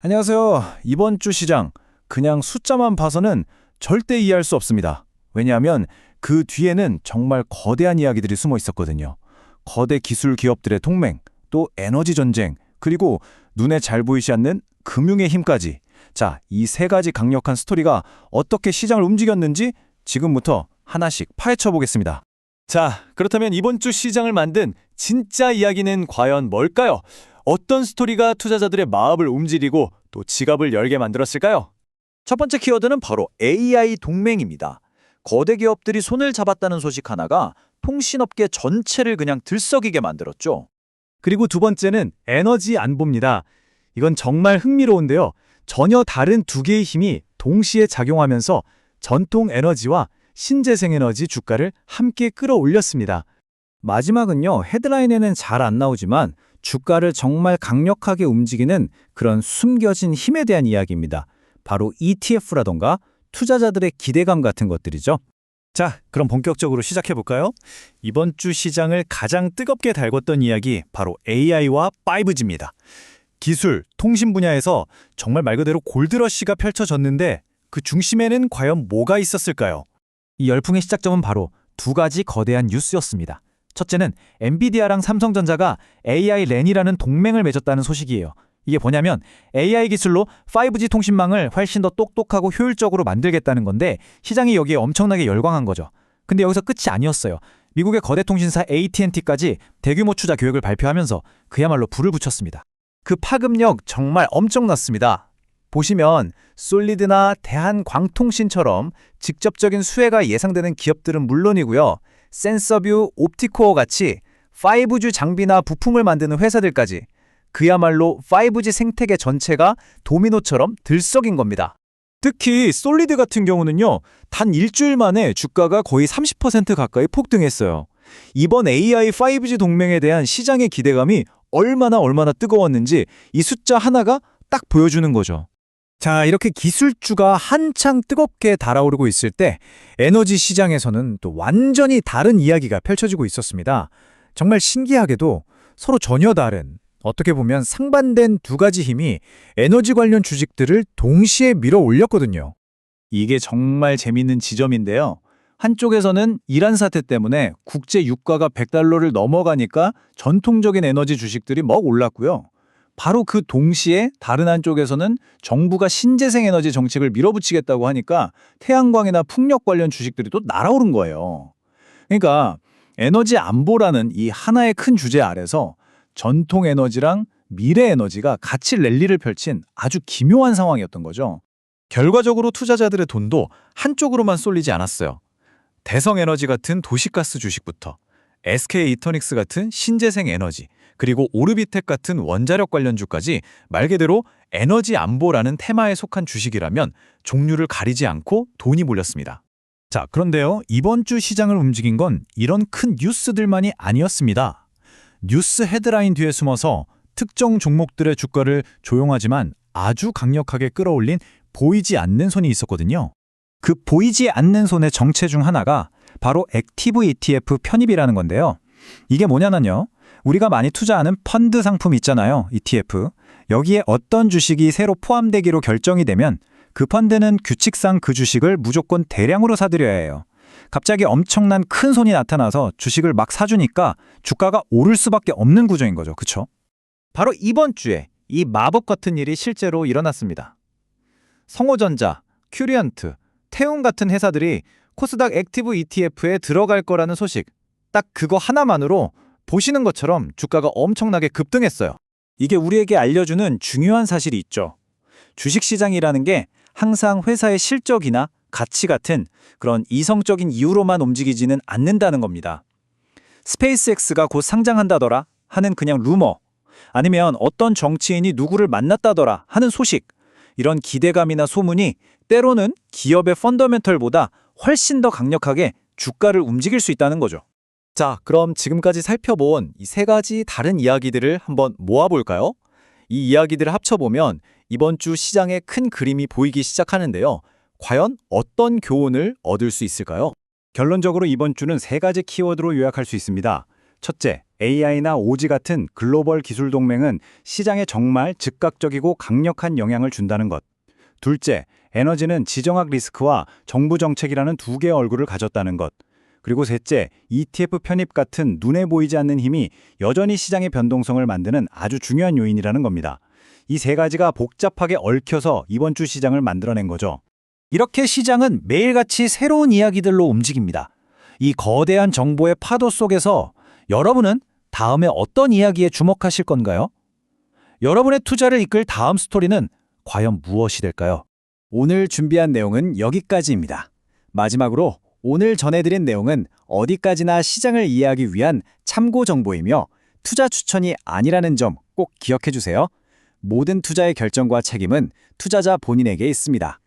안녕하세요. 이번 주 시장, 그냥 숫자만 봐서는 절대 이해할 수 없습니다. 왜냐하면 그 뒤에는 정말 거대한 이야기들이 숨어 있었거든요. 거대 기술 기업들의 동맹, 또 에너지 전쟁, 그리고 눈에 잘 보이지 않는 금융의 힘까지. 자, 이 세 가지 강력한 스토리가 어떻게 시장을 움직였는지 지금부터 하나씩 파헤쳐 보겠습니다. 자, 그렇다면 이번 주 시장을 만든 진짜 이야기는 과연 뭘까요? 어떤 스토리가 투자자들의 마음을 움직이고 또 지갑을 열게 만들었을까요? 첫 번째 키워드는 바로 AI 동맹입니다. 거대 기업들이 손을 잡았다는 소식 하나가 통신업계 전체를 그냥 들썩이게 만들었죠. 그리고 두 번째는 에너지 안보입니다. 이건 정말 흥미로운데요. 전혀 다른 두 개의 힘이 동시에 작용하면서 전통 에너지와 신재생 에너지 주가를 함께 끌어올렸습니다. 마지막은요, 헤드라인에는 잘 안 나오지만 주가를 정말 강력하게 움직이는 그런 숨겨진 힘에 대한 이야기입니다. 바로 ETF라던가 투자자들의 기대감 같은 것들이죠. 자, 그럼 본격적으로 시작해볼까요? 이번 주 시장을 가장 뜨겁게 달궜던 이야기, 바로 AI와 5G입니다. 기술, 통신 분야에서 정말 말 그대로 골드러시가 펼쳐졌는데 그 중심에는 과연 뭐가 있었을까요? 이 열풍의 시작점은 바로 두 가지 거대한 뉴스였습니다. 첫째는 엔비디아랑 삼성전자가 AI 랜이라는 동맹을 맺었다는 소식이에요. 이게 뭐냐면 AI 기술로 5G 통신망을 훨씬 더 똑똑하고 효율적으로 만들겠다는 건데 시장이 여기에 엄청나게 열광한 거죠. 근데 여기서 끝이 아니었어요. 미국의 거대 통신사 AT&T까지 대규모 투자 계획을 발표하면서 그야말로 불을 붙였습니다. 그 파급력 정말 엄청났습니다. 보시면 솔리드나 대한광통신처럼 직접적인 수혜가 예상되는 기업들은 물론이고요. 센서뷰, 옵티코어 같이 5G 장비나 부품을 만드는 회사들까지 그야말로 5G 생태계 전체가 도미노처럼 들썩인 겁니다. 특히 솔리드 같은 경우는요, 단 일주일 만에 주가가 거의 30% 가까이 폭등했어요. 이번 AI 5G 동맹에 대한 시장의 기대감이 얼마나 뜨거웠는지 이 숫자 하나가 딱 보여주는 거죠. 자, 이렇게 기술주가 한창 뜨겁게 달아오르고 있을 때 에너지 시장에서는 또 완전히 다른 이야기가 펼쳐지고 있었습니다. 정말 신기하게도 서로 전혀 다른, 어떻게 보면 상반된 두 가지 힘이 에너지 관련 주식들을 동시에 밀어 올렸거든요. 이게 정말 재밌는 지점인데요. 한쪽에서는 이란 사태 때문에 국제 유가가 100달러를 넘어가니까 전통적인 에너지 주식들이 막 올랐고요. 바로 그 동시에 다른 한쪽에서는 정부가 신재생 에너지 정책을 밀어붙이겠다고 하니까 태양광이나 풍력 관련 주식들이 또 날아오른 거예요. 그러니까 에너지 안보라는 이 하나의 큰 주제 아래서 전통 에너지랑 미래 에너지가 같이 랠리를 펼친 아주 기묘한 상황이었던 거죠. 결과적으로 투자자들의 돈도 한쪽으로만 쏠리지 않았어요. 대성에너지 같은 도시가스 주식부터 SK 이터닉스 같은 신재생 에너지, 그리고 오르비텍 같은 원자력 관련주까지 말 그대로 에너지 안보라는 테마에 속한 주식이라면 종류를 가리지 않고 돈이 몰렸습니다. 자, 그런데요, 이번 주 시장을 움직인 건 이런 큰 뉴스들만이 아니었습니다. 뉴스 헤드라인 뒤에 숨어서 특정 종목들의 주가를 조용하지만 아주 강력하게 끌어올린 보이지 않는 손이 있었거든요. 그 보이지 않는 손의 정체 중 하나가 바로 액티브 ETF 편입이라는 건데요. 이게 뭐냐면요, 우리가 많이 투자하는 펀드 상품 있잖아요, ETF. 여기에 어떤 주식이 새로 포함되기로 결정이 되면 그 펀드는 규칙상 그 주식을 무조건 대량으로 사들여야 해요. 갑자기 엄청난 큰 손이 나타나서 주식을 막 사주니까 주가가 오를 수밖에 없는 구조인 거죠. 그쵸? 바로 이번 주에 이 마법 같은 일이 실제로 일어났습니다. 성호전자, 큐리언트, 태움 같은 회사들이 코스닥 액티브 ETF에 들어갈 거라는 소식, 딱 그거 하나만으로 보시는 것처럼 주가가 엄청나게 급등했어요. 이게 우리에게 알려주는 중요한 사실이 있죠. 주식시장이라는 게 항상 회사의 실적이나 가치 같은 그런 이성적인 이유로만 움직이지는 않는다는 겁니다. 스페이스X가 곧 상장한다더라 하는 그냥 루머, 아니면 어떤 정치인이 누구를 만났다더라 하는 소식, 이런 기대감이나 소문이 때로는 기업의 펀더멘털보다 훨씬 더 강력하게 주가를 움직일 수 있다는 거죠. 자, 그럼 지금까지 살펴본 이 세 가지 다른 이야기들을 한번 모아볼까요? 이 이야기들을 합쳐보면 이번 주 시장의 큰 그림이 보이기 시작하는데요. 과연 어떤 교훈을 얻을 수 있을까요? 결론적으로 이번 주는 세 가지 키워드로 요약할 수 있습니다. 첫째, AI나 오지 같은 글로벌 기술 동맹은 시장에 정말 즉각적이고 강력한 영향을 준다는 것. 둘째, 에너지는 지정학 리스크와 정부 정책이라는 두 개의 얼굴을 가졌다는 것. 그리고 셋째, ETF 편입 같은 눈에 보이지 않는 힘이 여전히 시장의 변동성을 만드는 아주 중요한 요인이라는 겁니다. 이 세 가지가 복잡하게 얽혀서 이번 주 시장을 만들어낸 거죠. 이렇게 시장은 매일같이 새로운 이야기들로 움직입니다. 이 거대한 정보의 파도 속에서 여러분은 다음에 어떤 이야기에 주목하실 건가요? 여러분의 투자를 이끌 다음 스토리는 과연 무엇이 될까요? 오늘 준비한 내용은 여기까지입니다. 마지막으로 오늘 전해드린 내용은 어디까지나 시장을 이해하기 위한 참고 정보이며 투자 추천이 아니라는 점 꼭 기억해 주세요. 모든 투자의 결정과 책임은 투자자 본인에게 있습니다.